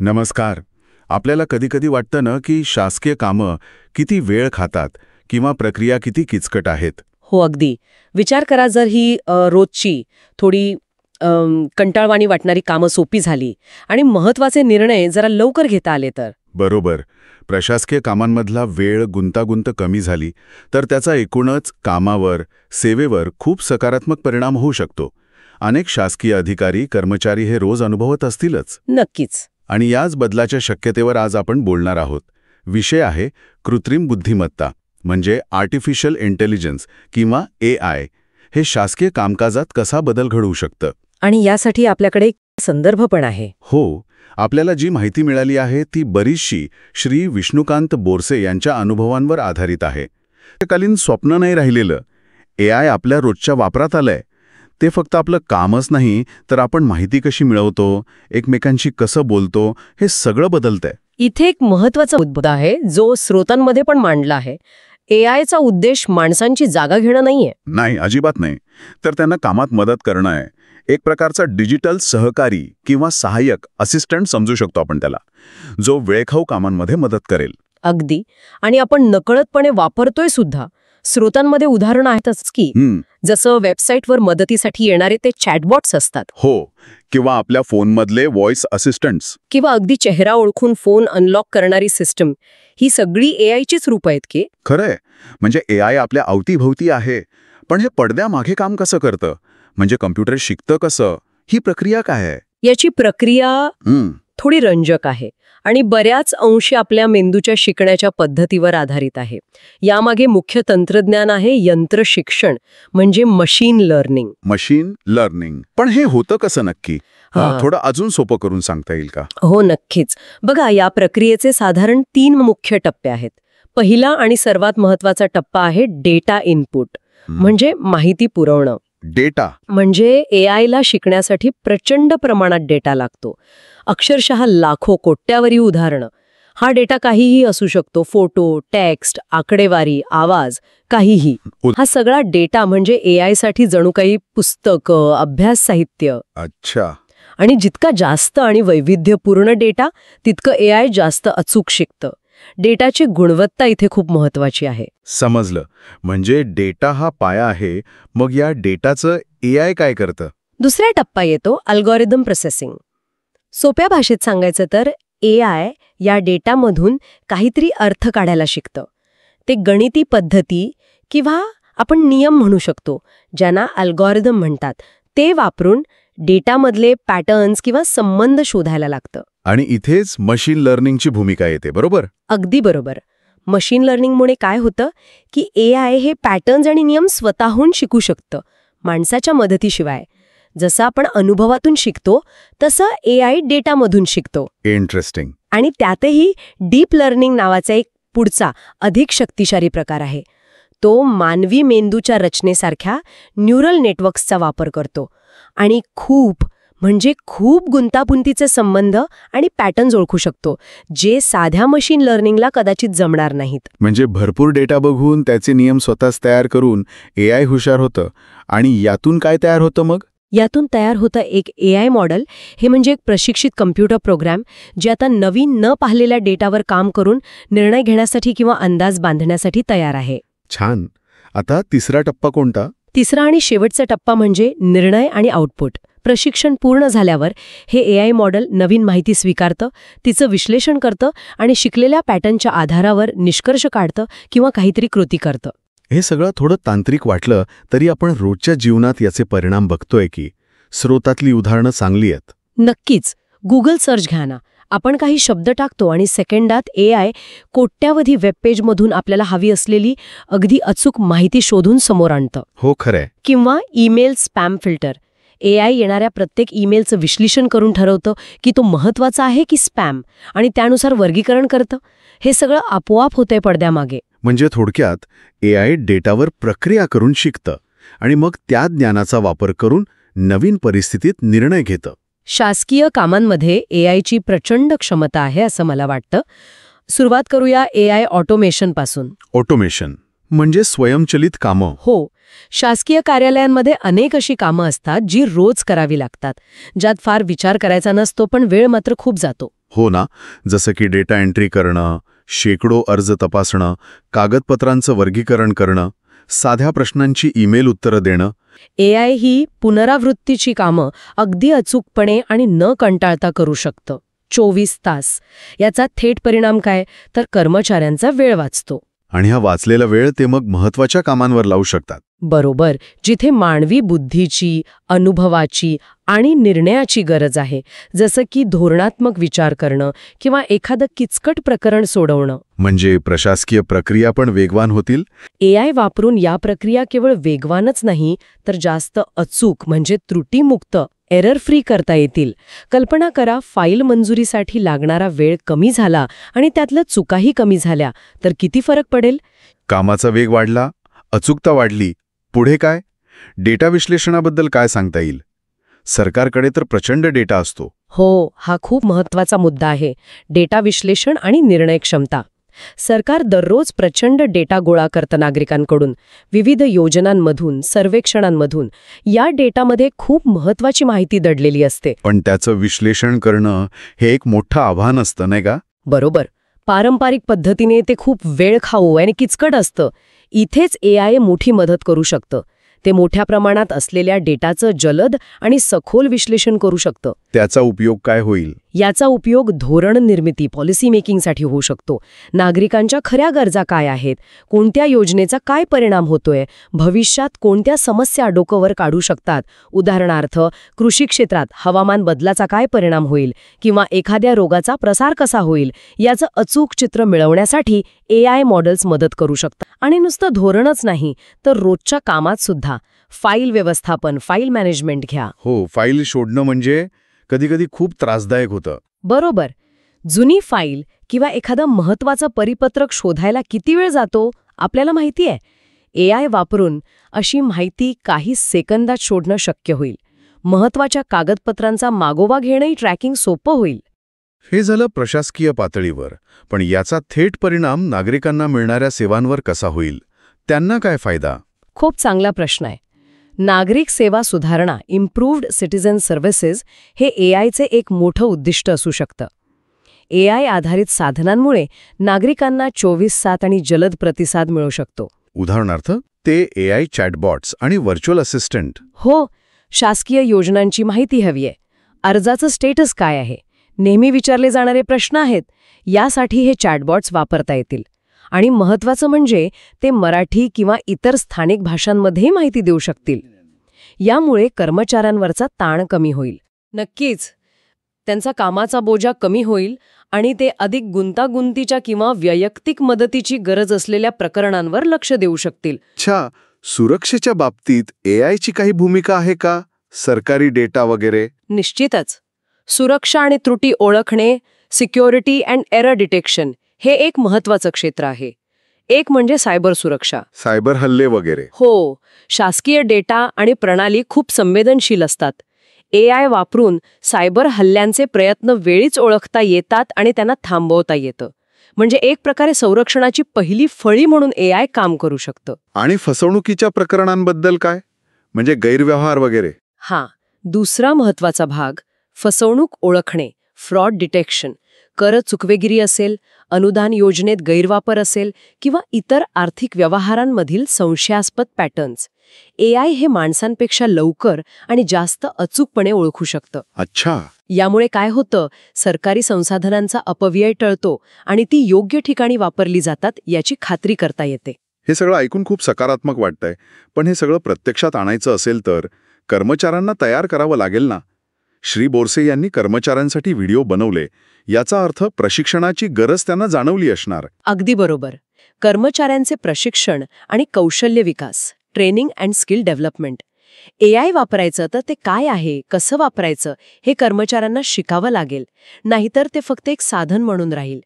नमस्कार. आपल्याला कधी-कधी वाटतं ना की शासकीय कामं किती वेळ खातात किंवा प्रक्रिया किती किचकट आहेत. हो, अगदी. विचार करा, जर ही रोजची थोडी कंटाळवाणी वाटणारी कामं सोपी झाली आणि महत्वाचे निर्णय जरा लवकर घेता आले तर. बरोबर. प्रशासकीय कामांमधला वेळ गुंतागुंत कमी झाली तर त्याचा एकूणच कामावर, सेवेवर खूप सकारात्मक परिणाम होऊ शकतो. अनेक शासकीय अधिकारी, कर्मचारी हे रोज अनुभवत असतीलच. नक्कीच. आणि याच बदलाच्या शक्यतेवर आज आपण बोलणार आहोत. विषय आहे कृत्रिम बुद्धिमत्ता, म्हणजे आर्टिफिशियल इंटेलिजन्स किंवा AI. हे शासकीय कामकाजात कसा बदल घडवू शकतं. आणि यासाठी आपल्याकडे एक संदर्भ पण आहे. हो, आपल्याला जी माहिती मिळाली आहे ती बरीचशी श्री विष्णुकांत बोरसे यांच्या अनुभवांवर आधारित आहे. कालीन स्वप्न नाही राहिलेलं. AI आपल्या रोजच्या वापरात आलंय. ते फक्त आपलं कामच नाही, तर आपण माहिती कशी मिळवतो, एकमेकांशी कसं बोलतो, हे सगळं बदलतंय. इथे एक महत्वाचा मुद्दा आहे जो स्रोतांमध्ये पण मांडला आहे. AIचा उद्देश माणसांची जागा घेणं नाहीये. नाही, अजिबात नाही. तर त्यांना कामात मदत करणं आहे. एक प्रकारचा डिजिटल सहकारी किंवा सहाय्यक असिस्टंट समजू शकतो आपण त्याला, जो वेळखाऊ कामांमध्ये मदत करेल. अगदी. आणि आपण नकळतपणे वापरतोय सुद्धा. स्रोतांमध्ये उदाहरणं आहेतच की, जसं वेबसाईटवर मदतीसाठी येणारे ते चॅटबॉट्स असतात. हो, किंवा आपल्या फोनमधले व्हॉइस असिस्टंट्स, किंवा अगदी चेहरा ओळखून फोन अनलॉक करणारी सिस्टम. ही सगळी AIचीच रूप आहेत की. खरंय. म्हणजे AI आपल्या अवतीभोवती आहे, पण हे पडद्यामागे काम कसं करतं, म्हणजे कम्प्युटर शिकतं कसं, ही प्रक्रिया काय आहे. याची प्रक्रिया थोडी रंजक आहे आणि बऱ्याच अंशी आपल्या मेंदूच्या शिकण्याच्या पद्धतीवर आधारित आहे. यामागे मुख्य तंत्रज्ञान आहे यंत्र शिक्षण, म्हणजे मशीन लर्निंग. Machine learning. पण हे होतं कसं नक्की? थोडं अजून सोपं करून सांगता येईल का? हो, नक्कीच. बघा, या प्रक्रियेचे साधारण 3 मुख्य टप्पे आहेत. पहिला आणि सर्वात महत्वाचा टप्पा आहे डेटा इनपुट, म्हणजे माहिती पुरवणं. डेटा म्हणजे AIला शिकण्यासाठी प्रचंड प्रमाणात डेटा लागतो. अक्षरशः लाखो, कोट्यावरी उदाहरणं. हा डेटा काहीही असू शकतो. फोटो, टेक्स्ट, आकडेवारी, आवाज, काहीही. हा सगळा डेटा म्हणजे AIसाठी जणू काही पुस्तकं, अभ्यास साहित्य. अच्छा. आणि जितका जास्त आणि वैविध्यपूर्ण डेटा, तितकं AI जास्त अचूक शिकतं. डेटाची गुणवत्ता इथे खूप महत्वाची आहे. समजलं. म्हणजे डेटा हा पाया आहे. मग या डेटाचं AI काय करतं? दुसरा टप्पा येतो अल्गोरिदम प्रोसेसिंग. सोप्या भाषेत सांगायचं तर AI या डेटामधून काहीतरी अर्थ काढायला शिकतं. ते गणिती पद्धती किंवा आपण नियम म्हणू शकतो, ज्यांना अल्गोरिदम म्हणतात, ते वापरून डेटामधले पॅटर्न्स किंवा संबंध शोधायला लागतं. आणि इथेच मशीन लर्निंगची भूमिका येते, बरोबर? अगदी बरोबर. मशीन लर्निंगमुळे काय होतं की AI हे पॅटर्न्स आणि नियम स्वतःहून शिकू शकतं, माणसाच्या मदतीशिवाय. जसं आपण अनुभवातून शिकतो तसं AI डेटामधून शिकतो. इंटरेस्टिंग. आणि त्यातही डीप लर्निंग नावाचा एक पुढचा अधिक शक्तिशाली प्रकार आहे. तो मानवी मेंदूच्या रचनेसारख्या न्यूरल नेटवर्क्सचा वापर करतो आणि खूप गुंतागुंतीचे संबंध आणि पॅटर्न्स ओळखू शकतो, जे साध्या मशीन लर्निंगला कदाचित जमणार नाहीत. म्हणजे भरपूर डेटा बघून त्याचे नियम स्वतःच तयार करून AI हुशार होतं. आणि यातून काय तयार होतं मग? यातून तयार होतं एक AI मॉडेल. हे म्हणजे एक प्रशिक्षित कम्प्युटर प्रोग्राम, जे आता नवीन न पाहिलेल्या डेटावर काम करून निर्णय घेण्यासाठी किंवा अंदाज बांधण्यासाठी तयार आहे. छान. आता तिसरा टप्पा कोणता? तिसरा आणि शेवटचा टप्पा म्हणजे निर्णय आणि आउटपुट. प्रशिक्षण पूर्ण झाल्यावर हे AI मॉडेल नवीन माहिती स्वीकारतं, तिचं विश्लेषण करतं आणि शिकलेल्या पॅटर्नच्या आधारावर निष्कर्ष काढतं किंवा काहीतरी कृती करतं. हे सगळं थोडं तांत्रिक वाटलं तरी आपण रोजच्या जीवनात याचे परिणाम बघतोय की. स्रोतातली उदाहरणं चांगली आहेत. नक्कीच. गुगल सर्च घ्या ना. आपण काही शब्द टाकतो आणि सेकंदात AI कोट्यावधी वेबपेजमधून आपल्याला हवी असलेली अगदी अचूक माहिती शोधून समोर आणतं. हो, खरंय. किंवा ईमेल स्पॅम फिल्टर. AI येणाऱ्या प्रत्येक ईमेलचं विश्लेषण करून ठरवतं की तो महत्वाचा आहे की स्पॅम, आणि त्यानुसार वर्गीकरण करतं. हे सगळं आपोआप होतंय पडद्यामागे. म्हणजे थोडक्यात AI डेटावर प्रक्रिया करून शिकतं आणि मग त्या ज्ञानाचा वापर करून नवीन परिस्थितीत निर्णय घेतं. शासकीय कामांमध्ये AIची प्रचंड क्षमता आहे असं मला वाटतं. सुरुवात करूया AI ऑटोमेशन पासून. ऑटोमेशन म्हणजे स्वयंचलित कामं. हो. शासकीय कार्यालयांमध्ये अनेक अशी कामं असतात जी रोज करावी लागतात, ज्यात फार विचार करायचा नसतो, पण वेळ मात्र खूप जातो. हो ना, जसं की डेटा एंट्री करणं, शेकडो अर्ज तपासणं, कागदपत्रांचं वर्गीकरण करणं, साध्या प्रश्नांची ईमेल उत्तरं देणं. AI ही पुनरावृत्तीची कामं अगदी अचूकपणे आणि न कंटाळता करू शकतं. 24 तास. याचा थेट परिणाम काय? तर कर्मचाऱ्यांचा वेळ वाचतो. आणि हा वाचलेला वेळ ते मग महत्त्वाच्या कामांवर लावू शकतात. बरोबर. जिथे मानवी बुद्धीची, अनुभवाची आणि निर्णयाची गरज आहे, जसं की धोरणात्मक विचार करणं किंवा एखादं किचकट प्रकरण सोडवणं. म्हणजे प्रशासकीय प्रक्रिया पण वेगवान होतील. AI वापरून या प्रक्रिया केवळ वेगवानच नाही, तर जास्त अचूक म्हणजे त्रुटीमुक्त, एरर फ्री करता येतील. कल्पना करा, फाईल मंजुरीसाठी लागणारा वेळ कमी झाला आणि त्यातल्या चुकाही कमी झाल्या, तर किती फरक पडेल? कामाचा वेग वाढला, अचूकता वाढली. पुढे काय? डेटा विश्लेषणाबद्दल काय सांगता येईल? सरकारकडे तर प्रचंड डेटा असतो. हो, हा खूप महत्त्वाचा मुद्दा आहे. डेटा विश्लेषण आणि निर्णय क्षमता. सरकार दररोज प्रचंड डेटा गोळा करतं नागरिकांकडून, विविध योजनांमधून, सर्वेक्षणांमधून. या डेटामध्ये खूप महत्त्वाची माहिती दडलेली असते. पण त्याचं विश्लेषण करणं हे एक मोठं आव्हान असतं, नाही का? बरोबर. पारंपरिक पद्धतीने ते खूप वेळखाऊ आणि किचकट असतं. इथेच AI मोठी मदत करू शकतं. ते मोठ्या प्रमाणात असलेल्या डेटाचं जलद आणि सखोल विश्लेषण करू शकतं. त्याचा उपयोग काय होईल? याचा उपयोग धोरण निर्मिती, पॉलिसी मेकिंगसाठी होऊ शकतो. नागरिकांच्या खऱ्या गरजा काय आहेत, कोणत्या योजनेचा काय परिणाम होतोय, भविष्यात कोणत्या समस्या डोकंवर काढू शकतात. उदाहरणार्थ, कृषी क्षेत्रात हवामान बदलाचा काय परिणाम होईल किंवा एखाद्या रोगाचा प्रसार कसा होईल, याचं अचूक चित्र मिळवण्यासाठी AI मॉडेल्स मदत करू शकतात. आणि नुसतं धोरणच नाही, तर रोजच्या कामात सुद्धा फाईल व्यवस्थापन, फाईल मॅनेजमेंट घ्या. हो, फाईल शोधणं म्हणजे कधीकधी खूप त्रासदायक होतं. बरोबर. जुनी फाईल किंवा एखादं महत्त्वाचं परिपत्रक शोधायला किती वेळ जातो आपल्याला माहिती आहे. AI वापरून अशी माहिती काही सेकंदात शोधणं शक्य होईल. महत्त्वाच्या कागदपत्रांचा मागोवा घेणंही ट्रॅकिंग सोपं होईल. हे झालं प्रशासकीय पातळीवर. पण याचा थेट परिणाम नागरिकांना मिळणाऱ्या सेवांवर कसा होईल? त्यांना काय फायदा? खूप चांगला प्रश्न आहे. नागरिक सेवा सुधारणा, इम्प्रूव्ड सिटिझन सर्व्हिसेस, हे AIचे एक मोठं उद्दिष्ट असू शकतं. AI आधारित साधनांमुळे नागरिकांना 24/7 आणि जलद प्रतिसाद मिळू शकतो. उदाहरणार्थ, ते AI चॅटबॉट्स आणि व्हर्च्युअल असिस्टंट. हो, शासकीय योजनांची माहिती हवी आहे, अर्जाचं स्टेटस काय आहे, नेहमी विचारले जाणारे प्रश्न आहेत, यासाठी हे चॅटबॉट्स वापरता येतील. आणि महत्त्वाचं म्हणजे ते मराठी किंवा इतर स्थानिक भाषांमध्येही माहिती देऊ शकतील. यामुळे कर्मचाऱ्यांवरचा ताण कमी होईल. नक्कीच, त्यांचा कामाचा बोजा कमी होईल आणि ते अधिक गुंतागुंतीच्या किंवा वैयक्तिक मदतीची गरज असलेल्या प्रकरणांवर लक्ष देऊ शकतील. अच्छा, सुरक्षेच्या बाबतीत AIची काही भूमिका आहे का? सरकारी डेटा वगैरे? निश्चितच. सुरक्षा आणि त्रुटी ओळखणे, सिक्युरिटी अँड एरर डिटेक्शन, हे एक महत्त्वाचं क्षेत्र आहे. एक म्हणजे सायबर सुरक्षा. सायबर हल्ले वगैरे? हो, शासकीय डेटा आणि प्रणाली खूप संवेदनशील असतात. AI वापरून सायबर हल्ल्यांचे प्रयत्न वेळीच ओळखता येतात आणि त्यांना थांबवता येतं. म्हणजे एक प्रकारे संरक्षणाची पहिली फळी म्हणून AI काम करू शकतं. आणि फसवणुकीच्या प्रकरणांबद्दल काय? म्हणजे गैरव्यवहार वगैरे? हां, दुसरा महत्त्वाचा भाग फसवणूक ओळखणे, फ्रॉड डिटेक्शन. कर चुकवेगिरी असेल, अनुदान योजनेत गैरवापर असेल किंवा इतर आर्थिक व्यवहारांमधील संशयास्पद पॅटर्न्स. AI हे माणसांपेक्षा लवकर आणि जास्त अचूकपणे ओळखू शकतं. अच्छा. यामुळे काय होतं, सरकारी संसाधनांचा अपव्यय टळतो आणि ती योग्य ठिकाणी वापरली जातात याची खात्री करता येते. हे सगळं ऐकून खूप सकारात्मक वाटतंय. पण हे सगळं प्रत्यक्षात आणायचं असेल तर कर्मचाऱ्यांना तयार करावं लागेल ना? श्री बोरसे यांनी कर्मचाऱ्यांसाठी व्हिडिओ बनवले, याचा अर्थ प्रशिक्षणाची गरज त्यांना जाणवली असणार. अगदी बरोबर. कर्मचाऱ्यांचे प्रशिक्षण आणि कौशल्य विकास, training and skill development. AI वापरायचं तर ते काय आहे, कसं वापरायचं, हे कर्मचाऱ्यांना शिकावं लागेल. नाहीतर ते फक्त एक साधन म्हणून राहील.